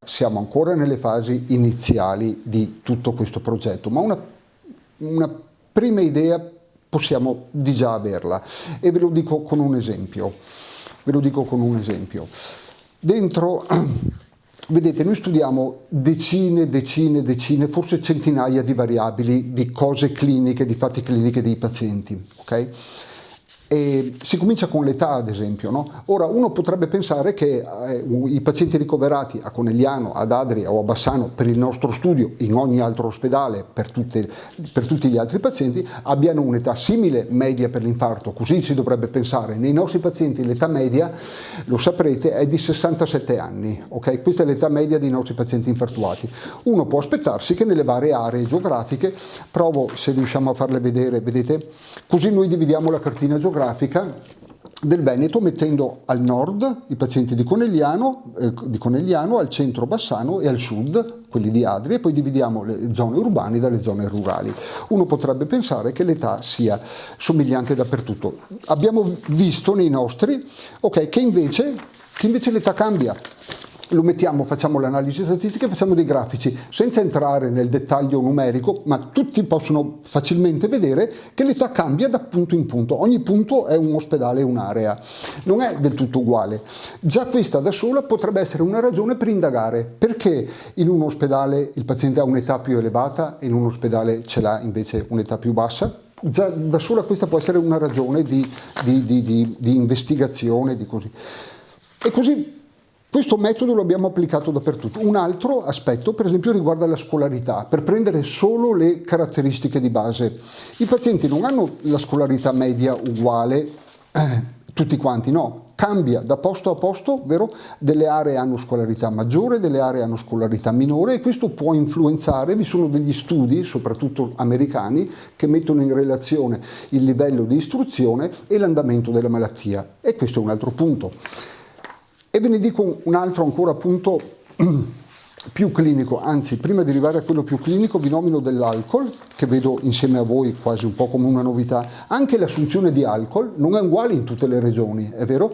siamo ancora nelle fasi iniziali di tutto questo progetto, ma una prima idea possiamo di già averla, e ve lo dico con un esempio. Dentro, vedete, noi studiamo decine, forse centinaia di variabili, di cose cliniche, di fatti cliniche dei pazienti, ok? E si comincia con l'età, ad esempio, no? Ora, uno potrebbe pensare che i pazienti ricoverati a Conegliano, ad Adria o a Bassano per il nostro studio, in ogni altro ospedale per tutti gli altri pazienti, abbiano un'età simile, media per l'infarto. Così si dovrebbe pensare. Nei nostri pazienti l'età media, lo saprete, è di 67 anni. Okay? Questa è l'età media dei nostri pazienti infartuati. Uno può aspettarsi che nelle varie aree geografiche, provo se riusciamo a farle vedere, vedete? Così noi dividiamo la cartina geografica del Veneto, mettendo al nord i pazienti di Conegliano, al centro Bassano, e al sud quelli di Adria, e poi dividiamo le zone urbane dalle zone rurali. Uno potrebbe pensare che l'età sia somigliante dappertutto. Abbiamo visto nei nostri, che invece l'età cambia. Lo mettiamo, facciamo l'analisi statistica, facciamo dei grafici, senza entrare nel dettaglio numerico, ma tutti possono facilmente vedere che l'età cambia da punto in punto. Ogni punto è un ospedale, un'area, non è del tutto uguale. Già questa da sola potrebbe essere una ragione per indagare perché in un ospedale il paziente ha un'età più elevata e in un ospedale ce l'ha invece un'età più bassa. Già da sola questa può essere una ragione di investigazione, di così. E così questo metodo lo abbiamo applicato dappertutto. Un altro aspetto, per esempio, riguarda la scolarità, per prendere solo le caratteristiche di base. I pazienti non hanno la scolarità media uguale, tutti quanti, no. Cambia da posto a posto, vero? Delle aree hanno scolarità maggiore, delle aree hanno scolarità minore, e questo può influenzare. Vi sono degli studi, soprattutto americani, che mettono in relazione il livello di istruzione e l'andamento della malattia. E questo è un altro punto. E ve ne dico un altro ancora punto più clinico, anzi prima di arrivare a quello più clinico vi nomino dell'alcol, che vedo insieme a voi quasi un po' come una novità. Anche l'assunzione di alcol non è uguale in tutte le regioni, è vero?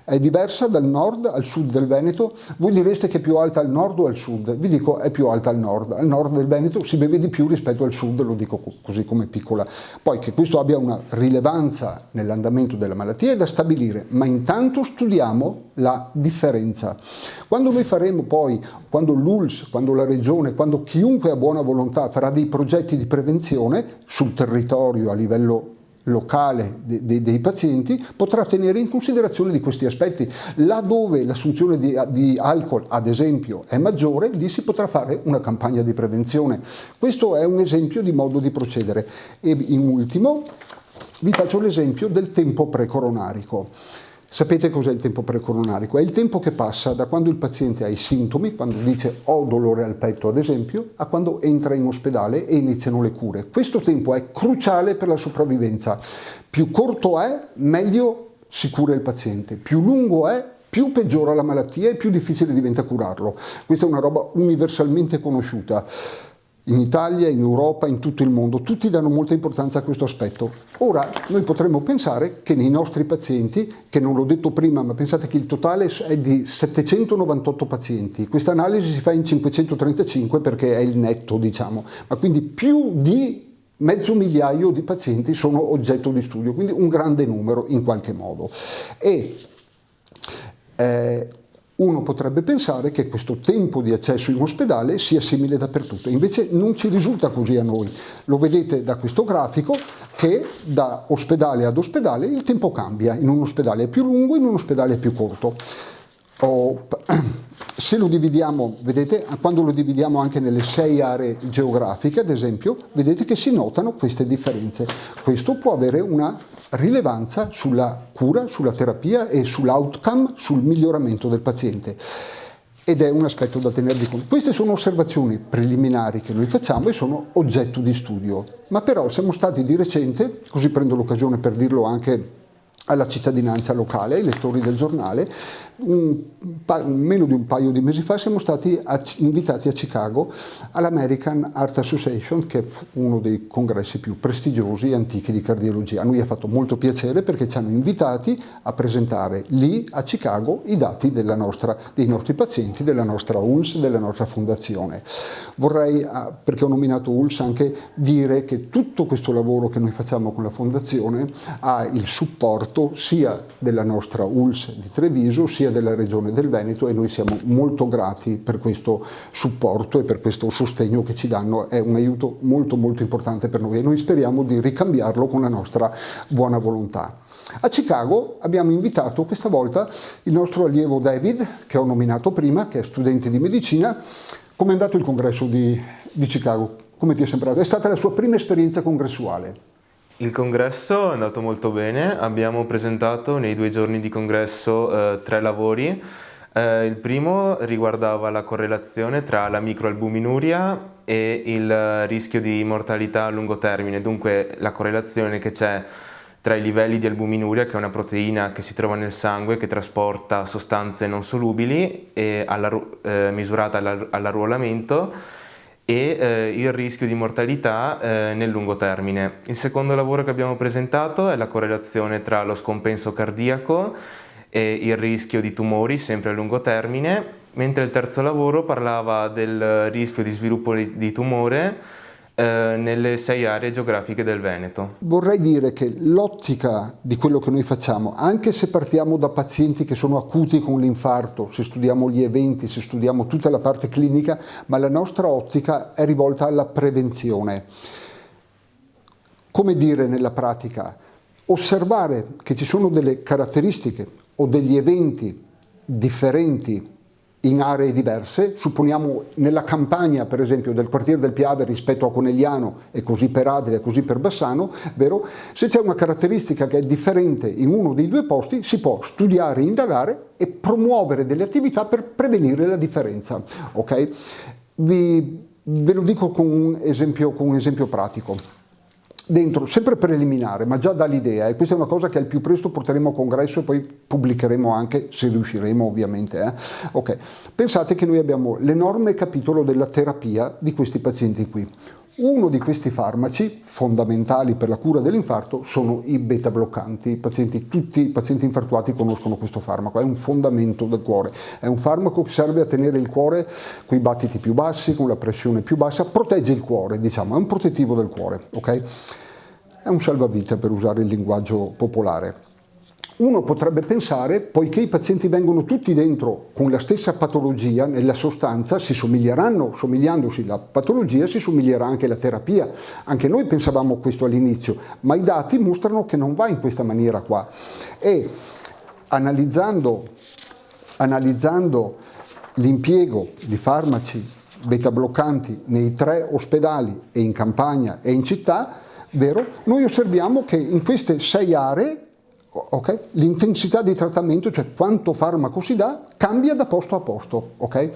È diversa dal nord al sud del Veneto. Voi direste che è più alta al nord o al sud? Vi dico è più alta al nord. Al nord del Veneto si beve di più rispetto al sud, lo dico così come piccola. Poi che questo abbia una rilevanza nell'andamento della malattia è da stabilire, ma intanto studiamo la differenza. Quando noi faremo poi, quando l'ULSS, quando la regione, quando chiunque ha buona volontà farà dei progetti di prevenzione sul territorio a livello locale dei pazienti, potrà tenere in considerazione di questi aspetti. Laddove l'assunzione di alcol, ad esempio, è maggiore, lì si potrà fare una campagna di prevenzione. Questo è un esempio di modo di procedere. E in ultimo vi faccio l'esempio del tempo precoronarico. Sapete cos'è il tempo precoronarico? È il tempo che passa da quando il paziente ha i sintomi, quando dice ho dolore al petto ad esempio, a quando entra in ospedale e iniziano le cure. Questo tempo è cruciale per la sopravvivenza. Più corto è, meglio si cura il paziente. Più lungo è, più peggiora la malattia e più difficile diventa curarlo. Questa è una roba universalmente conosciuta. In Italia, in Europa, in tutto il mondo, tutti danno molta importanza a questo aspetto. Ora, noi potremmo pensare che nei nostri pazienti, che non l'ho detto prima, ma pensate che il totale è di 798 pazienti. Questa analisi si fa in 535 perché è il netto, diciamo, ma quindi più di mezzo migliaio di pazienti sono oggetto di studio, quindi un grande numero in qualche modo. Uno potrebbe pensare che questo tempo di accesso in ospedale sia simile dappertutto, invece non ci risulta così a noi. Lo vedete da questo grafico che da ospedale ad ospedale il tempo cambia, in un ospedale è più lungo, in un ospedale è più corto. Se lo dividiamo, vedete, quando lo dividiamo anche nelle 6 aree geografiche, ad esempio, vedete che si notano queste differenze. Questo può avere una rilevanza sulla cura, sulla terapia e sull'outcome, sul miglioramento del paziente. Ed è un aspetto da tenere di conto. Queste sono osservazioni preliminari che noi facciamo e sono oggetto di studio. Ma però siamo stati di recente, così prendo l'occasione per dirlo anche alla cittadinanza locale, ai lettori del giornale. Meno di un paio di mesi fa siamo stati invitati a Chicago all'American Heart Association, che è uno dei congressi più prestigiosi e antichi di cardiologia. A noi ha fatto molto piacere perché ci hanno invitati a presentare lì a Chicago i dati dei nostri pazienti, della nostra ULSS, della nostra fondazione. Vorrei, perché ho nominato ULSS, anche dire che tutto questo lavoro che noi facciamo con la fondazione ha il supporto sia della nostra ULSS di Treviso sia della Regione del Veneto, e noi siamo molto grati per questo supporto e per questo sostegno che ci danno. È un aiuto molto molto importante per noi e noi speriamo di ricambiarlo con la nostra buona volontà. A Chicago abbiamo invitato questa volta il nostro allievo David, che ho nominato prima, che è studente di medicina. Come è andato il congresso di Chicago? Come ti è sembrato? È stata la sua prima esperienza congressuale. Il congresso è andato molto bene, abbiamo presentato nei 2 giorni di congresso 3 lavori. Il primo riguardava la correlazione tra la microalbuminuria e il rischio di mortalità a lungo termine, dunque la correlazione che c'è tra i livelli di albuminuria, che è una proteina che si trova nel sangue che trasporta sostanze non solubili, e misurata all'arruolamento, e il rischio di mortalità nel lungo termine. Il secondo lavoro che abbiamo presentato è la correlazione tra lo scompenso cardiaco e il rischio di tumori sempre a lungo termine, mentre il terzo lavoro parlava del rischio di sviluppo di tumore nelle 6 aree geografiche del Veneto. Vorrei dire che l'ottica di quello che noi facciamo, anche se partiamo da pazienti che sono acuti con l'infarto, se studiamo gli eventi, se studiamo tutta la parte clinica, ma la nostra ottica è rivolta alla prevenzione. Come dire nella pratica? Osservare che ci sono delle caratteristiche o degli eventi differenti in aree diverse, supponiamo nella campagna per esempio del quartiere del Piave rispetto a Conegliano, e così per Adria e così per Bassano, vero? Se c'è una caratteristica che è differente in uno dei 2 posti, si può studiare, indagare e promuovere delle attività per prevenire la differenza. Okay? Ve lo dico con un esempio pratico. Dentro, sempre preliminare, ma già dà l'idea, e questa è una cosa che al più presto porteremo a congresso e poi pubblicheremo anche, se riusciremo ovviamente. Okay. Pensate che noi abbiamo l'enorme capitolo della terapia di questi pazienti qui. Uno di questi farmaci fondamentali per la cura dell'infarto sono i beta bloccanti. Tutti i pazienti infartuati conoscono questo farmaco, è un fondamento del cuore, è un farmaco che serve a tenere il cuore con i battiti più bassi, con la pressione più bassa, protegge il cuore, diciamo, è un protettivo del cuore, ok? È un salvavita, per usare il linguaggio popolare. Uno potrebbe pensare, poiché i pazienti vengono tutti dentro con la stessa patologia, nella sostanza si somigliandosi la patologia, si somiglierà anche la terapia. Anche noi pensavamo questo all'inizio, ma i dati mostrano che non va in questa maniera qua. E analizzando l'impiego di farmaci beta bloccanti nei 3 ospedali e in campagna e in città, vero? Noi osserviamo che in queste 6 aree, okay, l'intensità di trattamento, cioè quanto farmaco si dà, cambia da posto a posto, okay?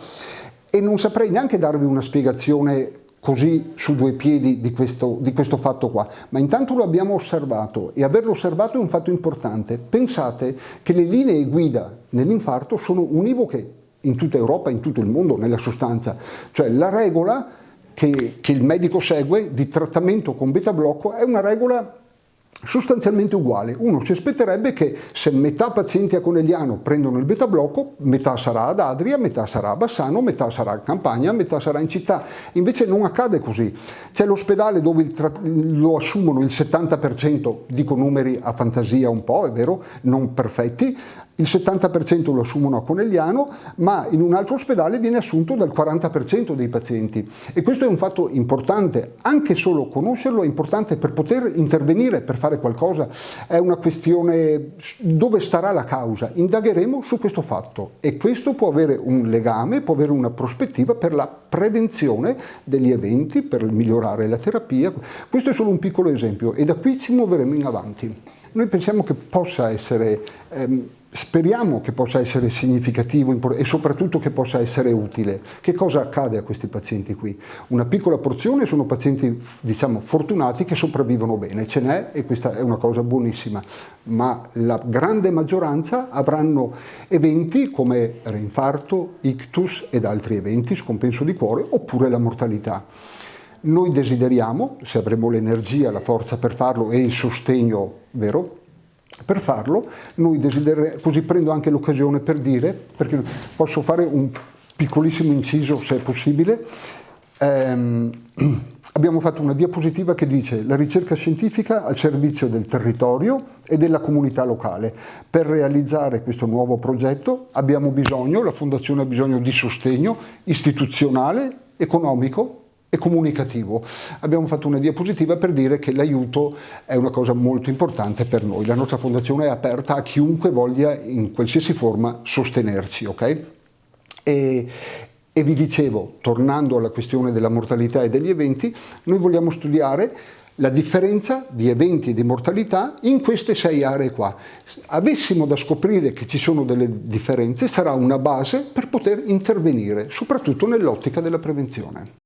E non saprei neanche darvi una spiegazione così su 2 piedi di questo fatto qua, ma intanto lo abbiamo osservato, e averlo osservato è un fatto importante. Pensate che le linee guida nell'infarto sono univoche in tutta Europa, in tutto il mondo, nella sostanza, cioè la regola che il medico segue di trattamento con beta blocco è una regola sostanzialmente uguale. Uno si aspetterebbe che se metà pazienti a Conegliano prendono il beta blocco, metà sarà ad Adria, metà sarà a Bassano, metà sarà a Campania, metà sarà in città. Invece non accade così. C'è l'ospedale dove lo assumono il 70%, dico numeri a fantasia un po', è vero, non perfetti, il 70% lo assumono a Conegliano, ma in un altro ospedale viene assunto dal 40% dei pazienti. E questo è un fatto importante, anche solo conoscerlo è importante per poter intervenire, per fare qualcosa. È una questione dove starà la causa. Indagheremo su questo fatto, e questo può avere un legame, può avere una prospettiva per la prevenzione degli eventi, per migliorare la terapia. Questo è solo un piccolo esempio, e da qui ci muoveremo in avanti. Noi pensiamo che possa essere speriamo che possa essere significativo e soprattutto che possa essere utile. Che cosa accade a questi pazienti qui? Una piccola porzione sono pazienti, diciamo, fortunati che sopravvivono bene, ce n'è e questa è una cosa buonissima, ma la grande maggioranza avranno eventi come reinfarto, ictus ed altri eventi, scompenso di cuore oppure la mortalità. Noi desideriamo, se avremo l'energia, la forza per farlo e il sostegno vero, per farlo, noi così prendo anche l'occasione per dire, perché posso fare un piccolissimo inciso se è possibile, abbiamo fatto una diapositiva che dice la ricerca scientifica al servizio del territorio e della comunità locale. Per realizzare questo nuovo progetto abbiamo bisogno, la Fondazione ha bisogno di sostegno istituzionale, economico e comunicativo. Abbiamo fatto una diapositiva per dire che l'aiuto è una cosa molto importante per noi. La nostra fondazione è aperta a chiunque voglia in qualsiasi forma sostenerci, ok? E vi dicevo, tornando alla questione della mortalità e degli eventi, noi vogliamo studiare la differenza di eventi e di mortalità in queste 6 aree qua. Avessimo da scoprire che ci sono delle differenze, sarà una base per poter intervenire, soprattutto nell'ottica della prevenzione.